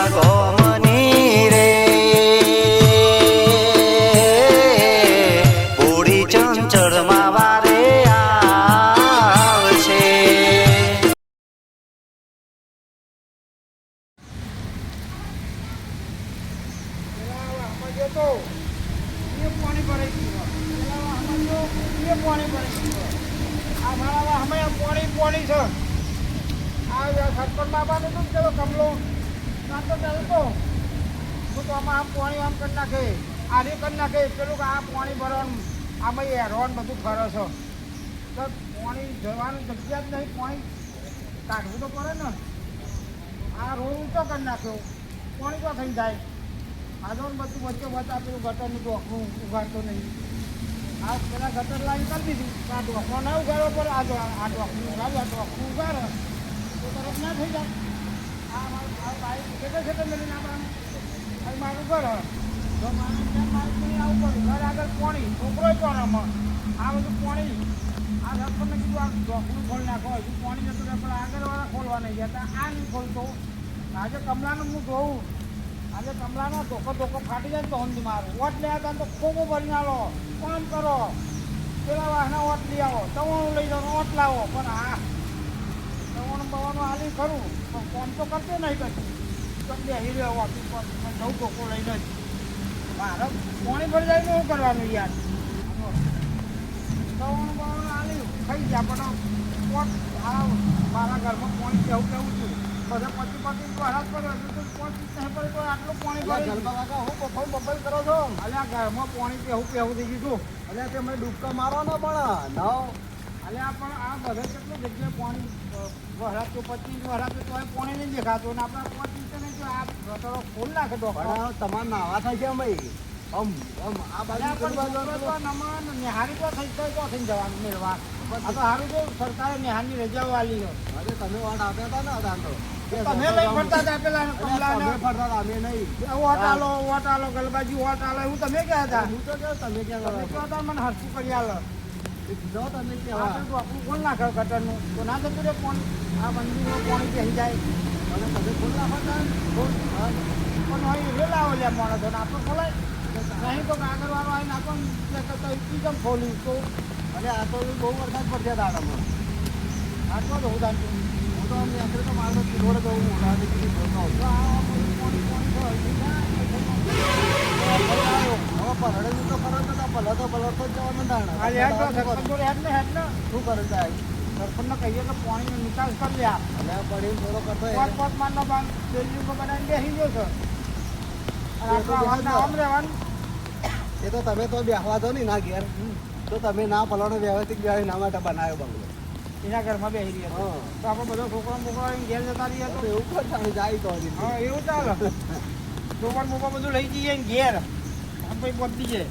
ગોમની રે પૂરી ચંચળમાં વારે આવશે. પાણી ભરાઈ પાણી છે. આ સરપંચ બાબાને શું પેલો કમલો નાતો ચાલતો હું તો આમાં આમ પાણી આમ કરી નાખે આરી કરી નાખે પેલું કે આ પાણી ભરવાનું આમાં હેરવાનું બધું કરે છે તો પાણી જવાની જગ્યા જ નહીં પાણી કાઢવું તો પડે ને. આ રોડ ઊંચો કરી નાખ્યો પાણી તો થઈ જાય આગળ બધું વચ્ચે વચ્ચે પેલું ગટરનું ડોકનું ઉગાડતો નહીં. આ પેલા ગટર લાઈન કરી દીધી આ ડોકનો ના ઉગાડવો પડે આ ડોકનું ઉગાડવું આ ડોકનું ઉગાડે તો તરફ ના થઈ જાય. આ મારું બાઈક ખેતર મેળવીને આપણે મારું ઘર જો મારું નહીં આવું પડે ઘર આગળ પાણી છોકરો પણ આમાં આ બધું પાણી આ સરપંચને કીધું આ ડોકનું ખોલી નાખો હજુ પાણી જતું રહે પણ આગળવાળા ખોલવા નહીં જતા આ નહીં ખોલતો. આજે કમલાનું હું જોઉં આજે કમલાનો ધોકો ફાટી જાય તો હંધી મારું વોટ લેવા હતા તો ખોખો ભરીને આવો કામ કરો પેલા વાહના વોટ લઈ આવો તવાનું લઈ જાઓ વોટ લાવો પણ હા તવાનું બવાનું હાલી ખરું પણ કોમ તો કરતો નહીં કશું તો બેસી રહ્યો ઓફિસ પર જવું ધોકો લઈને જ મારે પાણી ભરી જાય ને શું કરવાનું યાર તવાનું બવાનું હાલી ખાઈ ગયા પણ વોટ આ મારા ઘરમાં પાણી કેવું કેવું છું બધા પચી વરસ પર આટલું પાણી ગરબા કાકા હું બફલ કરો છો અલ્યા ઘરમાં પાણી પેવું થઈ ગયું અલ્યા તે મને ડૂબકા મારવાનો પણ અલ્યા પણ આ બધા કેટલું જગ્યાએ પાણી વરસ તો 25 વરસ તો પાણી નહીં દેખાતું ને આપણે 5 ઇંચ નહીં જો આ ગટરો ખોલ નાખે ડોક્ટર તમારે નાવા થાય છે અમે આ બાજુ નિહારી તો થઈ તો થઈને જવાનું મેળવા આ તો સારું જો સરકારે નિહારની રજાઓ આલી અરે તમે વાટ આપ્યા હતા ને તમે લઈ ફરતા હતા પેલા ફરતા હતા અમે નહીં વોટ આલો ગલબાજી વોટ આલો એવું તમે ક્યાં હતા હું તો કહ્યું તમે ક્યાં હતા મને હરસું કરી આલો જો તમે ક્યાં આપણું ખોલ નાખો ગટરનું તો ના જતું રે પાણી આ મંદિરમાં પાણી બેસી જાય અને તમે ખોલ નાખો પણ હોય વેલાવો લે માણસો આપણે ખોલાય નહીં તો આગળવાળો આવીને આપણને કેમ ખોલ્યું તો અરે આ તો બહુ વરસાદ પડશે દાડામાં આટલો જ હું જાણતું હું તો અમને આખરે તો મારો કિલોડ જવું મોટા પરડે તો કરો તો ભલો તો જવાનું દાણા શું કરે સાહેબ સરપંચને કહીએ કે પાણીનો નિકાલ કરી લે અને પડી થોડો કરતો પાંચ માનનો બાંધ બેલજી બનાવીને બેસી ગયો છે અને આપણે આમ રહેવાનું એ તો તમે તો બેસવા દો ને ના ઘેર તો તમે ના પલાનો વ્યવસ્થિત વ્યવહાર ના માટે બનાવ્યો બંગલો એના ઘરમાં બેસી રહ્યા તો આપણે બધો છોકરો ઘેર જતા રહીએ તો એવું કરતા જાય તો હા એવું ચાલે છોકરા મોકરા બધું લઈ જઈએ ને ઘેર આમ પછી પહોંચી જાય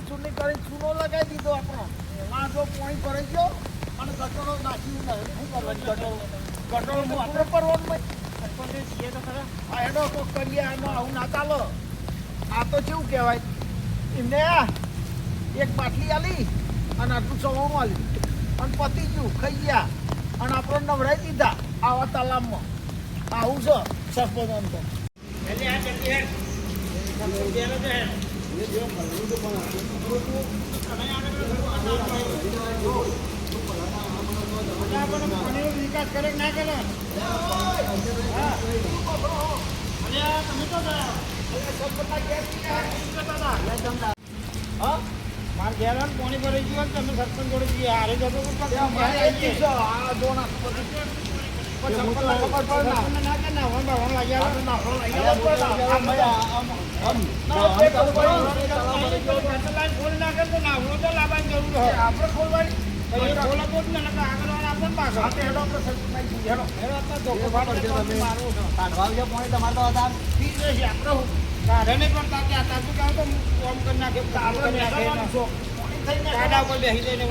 ચૂંટણી કરી ચૂનો લગાવી દીધો આપણો એમાં જો પાણી ભરાઈ ગયો અને ગટરો નાખ્યું શું કરવાનું ગટરો આપણે પરવાનું આ એનો કોક કરીએ આમાં આવું ના ચાલો આ તો કેવું કહેવાય એમને એક બાટલી આલી અને આટલું સવાણું આલ્યું અને પતી ગયું ખાઈ ગયા અને આપણે નવડાવી દીધા આવા તાલાબમાં આવું છે સરપંચ આમ તો વિકાસ કરે ના કરે મારે ઘેર પાણી ભરાઈ ગયું તમે સરપંચ જોડે જઈએ હારે જતો તો નાવડો તો લાવવાની જરૂર હોય આપણે ખોલવાની એ ખોલો તો જ ને નકર આગળવાળા આપણને પાછળ હા તો હેડો આપણે સરપંચ હેડો અત્યારે ધોકો પાડો મારવો છે કાઢવા આવજો પાણી તમારે તો હતા પી જશે આપણે હું કાઢે નહીં પણ તાકે આ તાકું કામ તો કોમ કરી નાખે આપણે બેસવાનું છો કાઢા ઉપર બેસી જઈને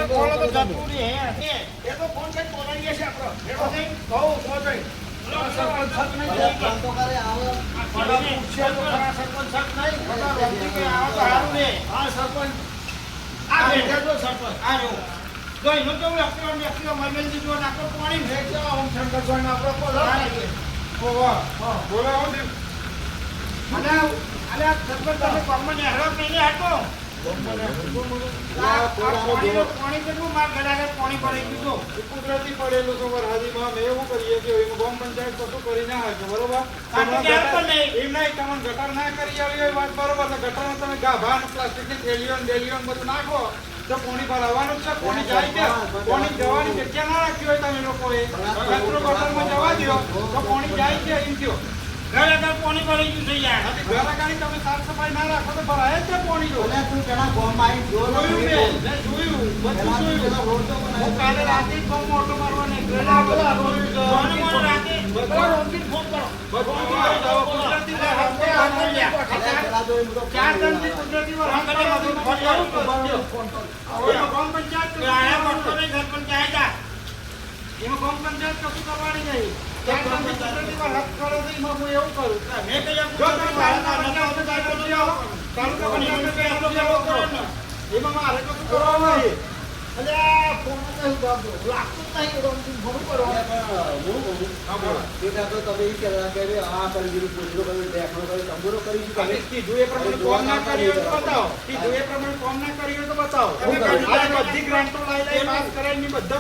ખોલો તો જરૂરી હે એ તો ફોન કરી બોલાવીએ છે આપણે હેડો નહીં કહું પહોંચાઈ કુદરતી પડેલું તો વરહાદીમાં અમે એવું કરીએ કે ગામ પંચાયત કશું કરી ના હોય બરોબર એમ નહીં તમે ગટર ના કરી આવી વાત બરોબર તો ગટરમાં તમે ગાભા પ્લાસ્ટિકની થેલીઓ ડેલીઓ બધું નાખો તો પાણી ભરાવાનું જ છે પાણી જાય છે પાણી જવાની જગ્યા ના રાખી હોય તમે લોકોએ કચરો ગટરમાં જવા દો તો પાણી જાય છે એમ કયો ઘરે પાણી ભરાઈ ગયું થઈ જાય ઘરે કાંઈ તમે સાફ સફાઈ ના રાખો તો ભરાય જ છે પાણી જો તું પેલા ગામમાં જોયું હું કાલે રાતે જ ગામમાં ઓટો મારવા નીકળેલા રાતે ફોન કરો ચાર જણથી કુદરતી ગામ પંચાયત ઘર પંચાયત એમાં ગામ પંચાયત કશું કરવાની નહીં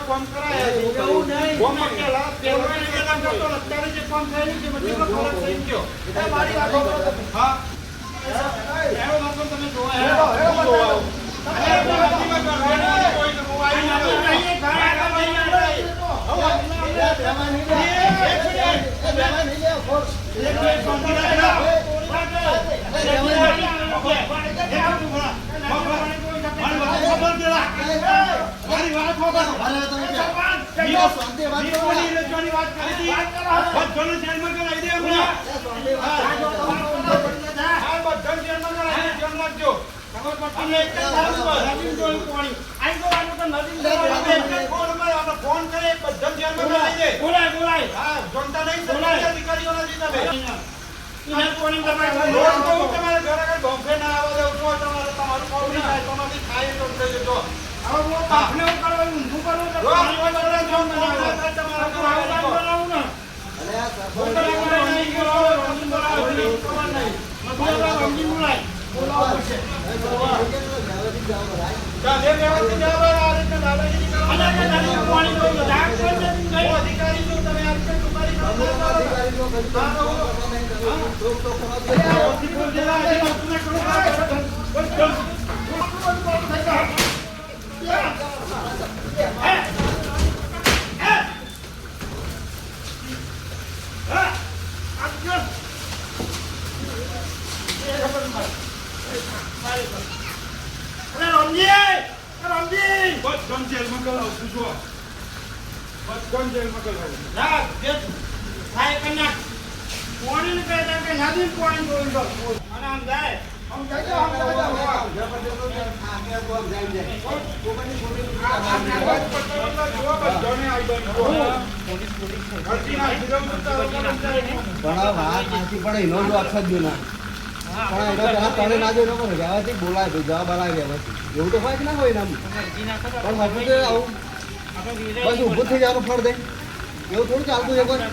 ફોન કરે બોલાય જવાબ બોલાય એવું તો હોય કે ના હોય ને બસ ઊભું થઈ જવાનું ફળ દે એવું થોડું ચાલતું છે કોઈ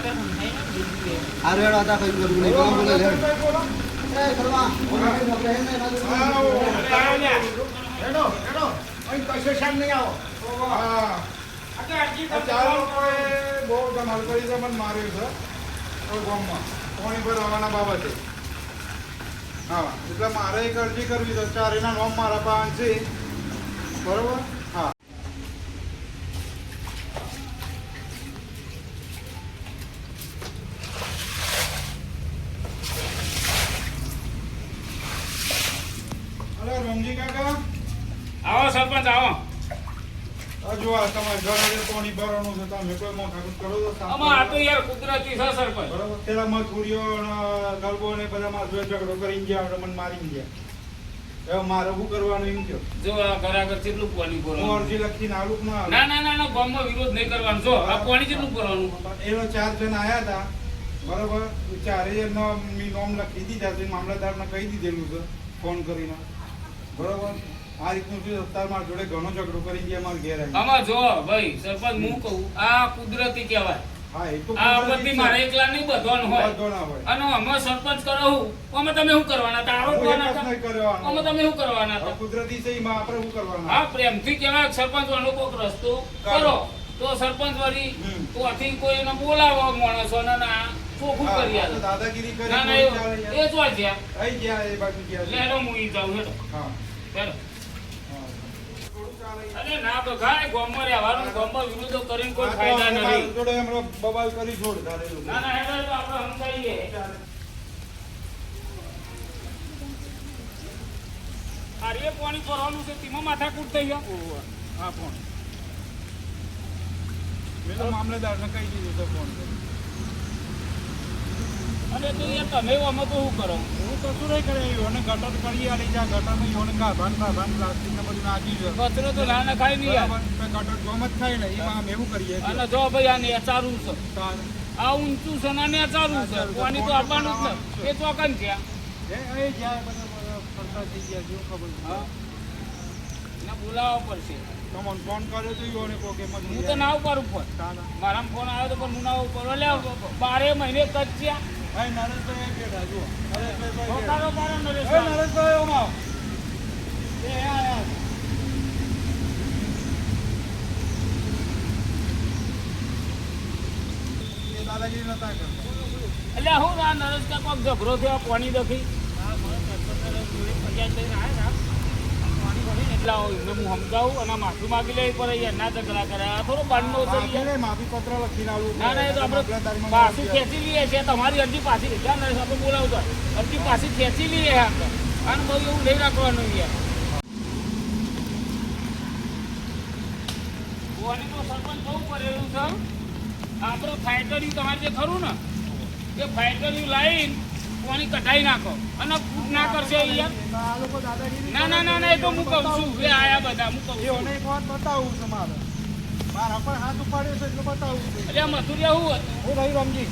આ રેડ હતા કઈ કરવું નહીં બોલે બહુ ધમાલ કરી છે મને માર્યું છે ગામમાં પાણી ભરવાના બાબતે હા એટલે મારે એક અરજી કરવી છે ચારેના નોમ મારા પાસે છે બરોબર હા રોમજી કાકા આવો સરપંચ આવો. આ જો આ તમારે ઘર આગળ પાણી ભરવાનું છે તમે કોઈ મોખાગત કરો તો સાફ આમાં આ તો કરો. યાર કુદરતી છે સરપંચ. બરાબર પેલા મથુરીઓ ગરબો ને બધા માં ઝઘડો કરીને ગયા એટલે મને મારી ગયા હવે મારે શું કરવાનું એમ કયો જો આ ઘર આગળ કેટલું પાણી હું ભરવાનું. અરજી લખીને આલુક ના ના ના ના ના ગામમાં વિરોધ નહીં કરવાનો. જો આ પાણી કેટલું ભરવાનું. એનો 4 જણ આયા હતા બરાબર ચારે જણનો નોમ લખી દીધા છે મામલતદારને કહી દીધેલું છે ફોન કરીને બરાબર આ રીતનું છે અત્યારે મારા જોડે ઘણો ઝઘડો કરી ગયા મારા ઘેર આવી આમાં જો ભાઈ સરપંચ હું કહું આ કુદરતી કહેવાય. હા એ તો આ કુદરતી બધી છે. મારે એકલા નહીં બધવાનું હોય. બધો ના હોય અને અમે સરપંચ કરાવું આમાં તમે શું કરવાના હતા? હું આરોપવાના એક જ નહીં હતા? કરવાનો. આમાં તમે શું કરવાના હવે હતા? કુદરતી છે એમાં આપણે શું કરવાનું હા પ્રેમથી કહેવાય સરપંચ વાળો કોઈક રસ્તો કરો તો સરપંચ વળી હમ. તો આથી કોઈને બોલાવો માણસો ના ચોખ્ખું હા, કરી આ આલે. તો દાદાગીરી કરી ના ના કોઈ ચાલે એ યાર. જો જ્યાં આઈ ગયા એ બાજુ ગયા છે. લેરો હું ઈ જાઉં હેડો હા હેડો. હા. થોડું ચાલે યાર. અરે ના બગાય ગામમાં રહેવાનું ગામમાં વિરોધો કરીને કોઈ આ તો ફાયદા અમે નથી. જોડે હમણાં બબાલ કરી છોડ તારે એવું. ના ના હેડો તો આપણે સમજાઈએ. આ રે પાણી ભરવાનું છે તેમાં માથાકૂટ થઈ ગયો. હા ફોન મેં તો મામલતદારને કહી દીધું છે ફોન કરી અને તો યાર તમે આમાં તો શું કરો? હું કશું નહીં કરે યોને ગટર કરી આલી જ્યાં ગટરમાં યોને ગાભાન પ્લાસ્ટિક ને બધું નાખી છે કચરો તો ના નખાય નહીં યાર. બરાબર તો ગટર ગમ જ થાય ને એમાં અમે એવું કરીએ છીએ. અને જો ભાઈ આ નેચારું છે, તારે. આ ઊંચું છે ને નેચારું છે, પાણી તો આપવાનું જ ને. એ ચોકન છે. એ જ્યાં બધા ફરતા થઈ ગયા છે, એવું ખબર છે. હા. એને બોલાવવા પડશે. તમને ફોન કર્યો તો યોને કહો કે મત હું તો ના ઉપાડું ફોન. તારે. મારામાં ફોન આવ્યો તો પણ હું ના ઉપાડું. એટલે 12 મહિને કચ્યા. ભાઈ નરેશભાઈ બેઠા જુઓ નરેશભાઈ બેઠા. છોકરાનો બારો એ નરેશભાઈ. નરેશભાઈ ઓમાં આવો. એ આયા. એ દાદાગીરી નતા કરતા. એટલે હું ના નરેશ કાંઈ કોક ઝઘડો થયો પાણી દખી. એટલે એમને હું સમજાવું અને માફી માગી લે પર યાર ના ઝઘડા કરે. આ થોડો બાંધનો છે યાર. માફી લે, માફી પત્ર લખીને આલું. ના ના એ તો આપણે મામલતદારીમાં પાછી મોકલી ખેંચી લઈએ છીએ. તમારી અરજી પાછી જ્યાં નરેશ આપણે બોલાવતો અરજી પાછી ખેંચી લઈએ આપણે. અને બહુ એવું નહીં રાખવાનું યાર. ગોવાની તો સરપંચ બહુ કરેલું છે. આપણો ફાઈટર્યું તમારે જે ખરું ને એ ફાઈટર્યું લાઈન પાણી કઢાઈ નાખો અને ફૂટ ના કરશે યાર. આ લોકો દાદાગીરી ના ના ના ના એ તો હું કહું છું. એ આયા બધા હું કહું છું. એઓને એક વાત બતાવું છે મારે મારા પર હાથ ઉપાડ્યો છે એટલે બતાવું છે. એટલે આ મથુરિયા શું હતું? હું ભાઈ રમજી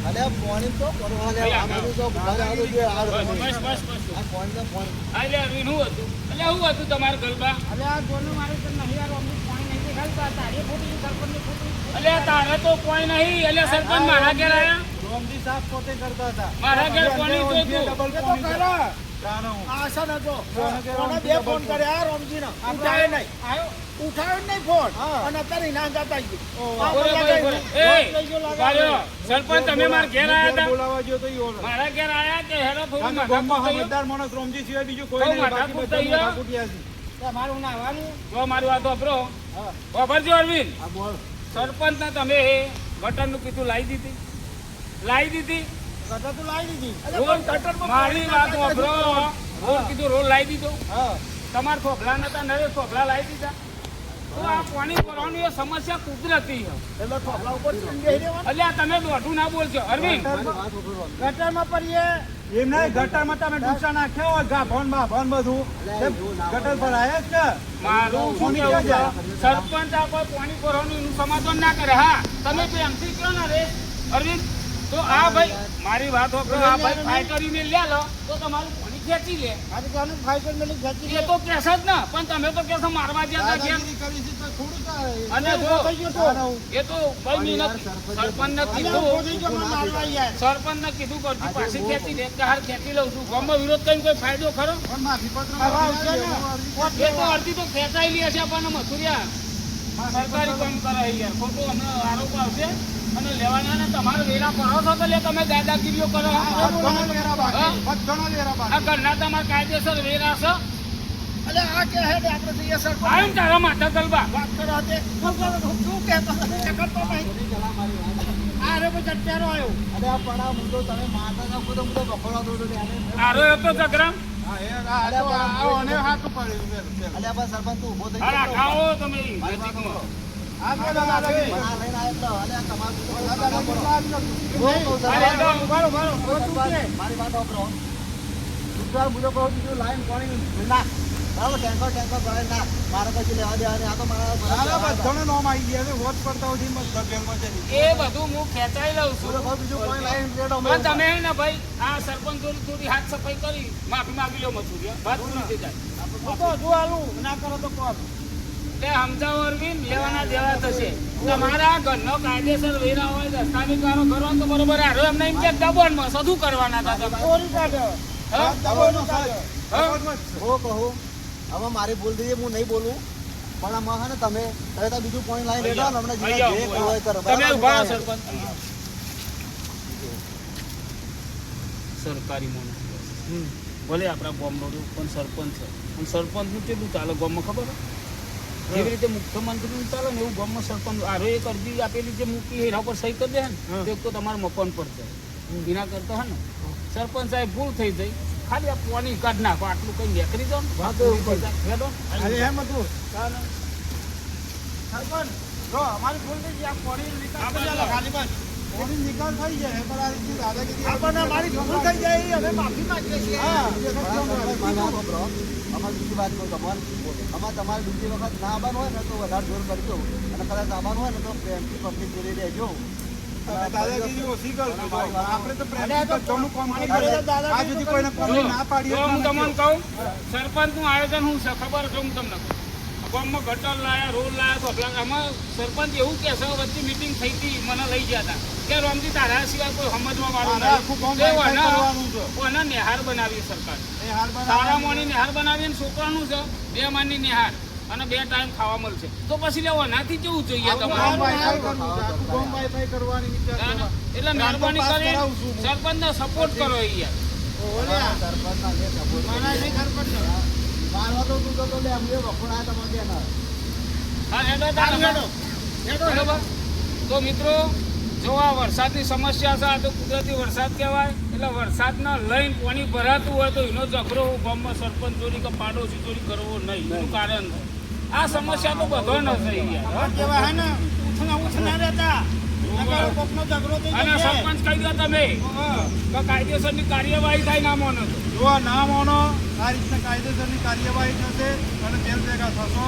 અરે પાણી તો પરવા લે આ બધું તો બધા આ બધું આ બસ બધું. બસ બસ બસ. આ પાણી તો પાણી. આ એટલે અરવિંદ શું હતું? એટલે શું હતું તમારે ગરબા? અરે આ ગોનું મારે તો નહીં યાર અમને પાણી નહીં દેખાડતા તારી ખોટી સરપંચની ખોટી એટલે તારે તો કોઈ નહીં. એટલે સરપંચ મારા ઘેર આયા. રોમજી સાહેબ પોતે કરતા હતા મારા ઘેર પાણી અંદર જોઈતું. ડબલ એ તો પાણી કરે. છે. જાણે હું. આશા નતો કોને કે કોને રમજી બે ફોન ડબલ કર્યા રોમજીનો આપણે ઉઠાયો નહીં આવ્યો ઉઠાયો જ નહીં ફોન હા. અને અત્યારે ના જતા ગયું ઓહ. આ બોલો, બધા બોલો, કઈ બોલો. ફોન લઈ ગયો એ, લાગે. ભાઈઓ, સરપંચ તમે મારા ઘેર આયા હતા? બોલાવા ગયો તો ઈ ઓળખ. મારા ઘેર આયા કે હેડો થોડું કારણ કે માથાકૂટ ગામમાં થયું? સમજદાર માણસ રોમજી સિવાય બીજું કોઈ બહુ નહીં બાકી માથાકૂટ બધા થઈ ગયો? માથાકૂટિયા છે. તમારું નાવાનું જો મારી વાત વાપરો. હા વાપરજો અરવિંદ. આ બોલ સરપંચને તમે ગટરનું કીધું લાવી દીધી? લાવી દીધી? કટર તો લાવી દીધી અરે રોલ પણ કટરમાં મારી પાણી વાત નાખતા વાપરો. રોલ કીધું રોલ લાવી દીધો. હા તમારા થોભલા નતા નરેશ થોભલા લાવી દીધા. તો આ પાણી ભરવાની એ સમસ્યા કુદરતી છે. એટલે ઠોકલા ઉપર બેહી રહેવાનું એટલે આ તમે દોઢું ના બોલશો અરવિંદ. ગટરમાં પડીએ એમ નહીં ગટરમાં તમે ડૂચા નાખ્યા હોય ગાભણ બાભણ બધું તેમ ગટર પર આયા જ કે મારું શું કેવું છે? સરપંચ આ કોઈ પાણી ભરવાનું એનું સમાધાન ના કરે. હા તમે પ્રેમથી કહો ને રે અરવિંદ તો આ ભાઈ મારી વાત વાપરો. આ ભાઈ ફાઈ કરીને લે લો તો તમારું પાણી ખેંચી લે. આજે કોનું ફાઈટર મેલી ખેંચી એ તો કેસ જ ને પણ તમે તો કેસો મારવા ગયા હતા કેમ? દાદાગીરી કરી છે તો થોડું ચાલે. અને એટલે જો થઈ ગયો તો. એ તો ભાઈ મહેનત સરપંચને અને કીધું ઉભો થઈ ગયો મને મારવા યાર. સરપંચને કીધું કરતી પાછી ખેંચી લે કે હાર ખેંચી લઉં છું. ગામમાં વિરોધ કરીને કોઈ ફાયદો ખરો? પણ માફી પત્ર હવે આવશે ને. એ તો અડધી તો ખેંચાયેલી હશે પણ મથુરિયા સરકારી કામ કરે યાર. ખોટો હમણાં આરોપ આવશે અને લેવાના ને તમારે વેરા કરો છો તો લે તમે દાદાગીરીઓ કરો. બધાનો વેરા બાકી બધાનો વેરા આ બાકી ઘરના તમારા કાયદેસર વેરા છે. અલે આ કે હે આપણે જઈએ સરપંચ આવ્યું ને તારા માથા ગલબા. વાત કરો તે શું કહેતો ચકરતો નહીં આ મારે કોઈ ચટ્ટારો આવ્યો. અરે આ પણ આ મુદ્દો તમે માતા ના મુદ્દો બખોડા દો તો એને આરો હતો જગરામ હા, એ આ તો આવો અને હાથ ઉપાડ્યું પેલું. અલે આ સરપંચ તું ઉભો થઈ હા જા. ખાઓ તમે મારી વાત નજીકમાં. સાંભળો. આ તો દાદાગીરી. પણ આ લઈને આવેલો અલે આ તમારું તો દાદાગીરી વાત નથી. હું કહું છું, અરે, તો ઉભારો, ઉભારો. તો તું કે. મારી વાત સાંભળો. ગુજરાત મુદ્દો કહું બીજું લાઈન પાણી નાખ બરાબર ટેન્કર ભરાય નાખ મારે કશું લેવા દેવા નહીં. આ તો મારા તારા બધાને નોમ આવી ગયા છે. વોટ પડતા હોય છે, મત બેંકમાં જતી. એ બધું હું ખેંચાઈ લઉં છું બીજું કોઈ લાઈન રેડો પણ તમે હે ને ભાઈ આ સરપંચ થોડી હાથ સફાઈ કરી માફી માંગી લો મથુરિયા વાત પૂરી થઈ જાય હું તો હજુ આલું. ના કરો તો કોણ. એટલે સમજાવો અરવિંદ લેવાના દેવા થશે તમારા ઘરનો કાયદેસર વેરા હોય દસ્તાવેજ વાળો કરો તો બરોબર હારો એમને એમ કે દબાણમાં શું કરવાના હતા તમે ચોરી કાઢે. હા? દબાણનો કાઢે. હા? દબાણમાં જ છે. હું કહું હવે મારી ભૂલ થઈ હું નહીં બોલું પણ આમાં હે ને તમે તો બીજું પોઈન્ટ લાઈન રેડો ને હમણાં જે કરવું હોય કરો. તમે બરાબર? ઉભા રહો, સરપંચ સરકારી માણસ ભલે આપણા ગામનો પણ સરપંચ છે અને સરપંચનું કેટલું ચાલે ગામમાં ખબર છે જેવી રીતે મુખ્યમંત્રીનું ચાલે ને એવું ગામમાં સરપંચ આરો એક અરજી આપેલી જે મૂકી એના પર સહી કરી દે ને તો એક તો તમારું મકાન પર જાય એના કરતા હે ને સરપંચ સાહેબ ભૂલ થઈ જાય ખાલી આ પાણી કાઢ નાખો આટલું કઈ નીકળી જાવ ને વાત પૂરી થઈ જાય. હેડો. અરે એમ હતું. સરપંચ, જો અમારી ભૂલ થઈ ગઈ. આ પાણી નિકાલ કરી આલો ખાલી બસ. એની નિકાલ થઈ જાય. પણ આ રીતની દાદાગીરી આપણને અમારી ભૂલ થઈ જાય એ અમે માફી માંગીએ છીએ. હા, એ મારી વખત વાત સાંભળો. અમારે બીજી વાત કહું અમારે તમારે બીજી વખત ના આવવાનું હોય ને તો વધારે જોર કરજો અને કદાચ આવવાનું હોય ને તો પ્રેમથી પબ્લિક જોડી રહેજો. તમે દાદાગીરી ઓછી કરજો. આપણે તો અરે પ્રેમથી તો બધાનું કામ પાણી કરીએ. ભરેલા દાદાગીરી આ સુધી કોઈને જો, કોમને ના પાડીએ જો હું તો તમને નથી. કહું સરપંચનું આયોજન શું છે ખબર છે હું તમને કહું ગામમાં ગટર લાયા રોડ લાયા ઢોકળા આમાં સરપંચ એવું કે છે વચ્ચે મીટિંગ થઈ હતી મને લઈ ગયા હતા કે રોમજી તારા સિવાય કોઈ સમજવા વાળું તારા આખું ગામ નહીં વાઈફાઈ કરવાનું છે. ઓને નિહાર બનાવી સરકાર એ હાર બનાવો. તારા મોની નિહાર બનાવી અને છોકરાનું છે 2 માળની નિહાર અને 2 ટાઈમ ખાવા મળશે તો પછી લેવો નાથી કેવું જોઈએ આખું તમારે ગામ વાઈફાઈ કરવું છે. આખું ગામ વાઈફાઈ કરવાની વિચાર ના, ના. કરવા. એટલે મહેરબાની પાસ કરી કરાવું છું હું. સરપંચને સપોર્ટ કરો યાર ઓલ્યા. સરપંચના જે સપોર્ટ મને નહીં સરપંચ. મારવા તો તું તો લે અમને વખોડા તમારે બેના હા હેડો હારું, તારે. હેડો. બરાબર તો મિત્રો જો આ વરસાદની સમસ્યા છે આ તો કુદરતી વરસાદ કહેવાય એટલે વરસાદના લઈને પાણી ભરાતું હોય તો એનો ઝઘડો ગામમાં સરપંચ ચોરી કે પાડોશી ચોરી કરવો નહીં એનું કારણ છે. આ સમસ્યા તો બધો ન થઈ યાર અમારે જેવા હે ને ઉઠના રહેતા. નકર કોકનો ઝઘડો થઈ અને જાય. સરપંચ કહી દો તમે હા. કે કાયદેસરની કાર્યવાહી થાય ના માનો તો જો આ ના માનો આ રીતના કાયદેસરની કાર્યવાહી થશે અને જેલ ભેગા થશો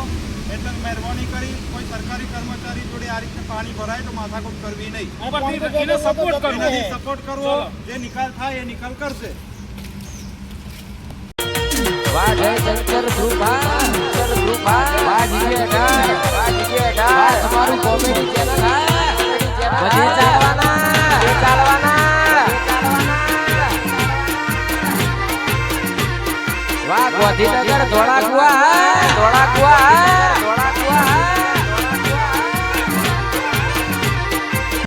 એટલે મહેરબાની કરી કોઈ સરકારી કર્મચારી જોડે આ રીતે પાણી ભરાય તો માથાકૂટ કરવી નહીં. ઉપરથી એને સપોર્ટ કરવો એનાથી સપોર્ટ કરવો. જે નિકાલ થાય એ નિકાલ કરશે. વાહ જય શંકર ધ્રુવા વાહ જીજે ડાર તમારું કોમેડી ચેનલ બધી ચાલવાના વાહ ગોધીનગર ધોળા કુવા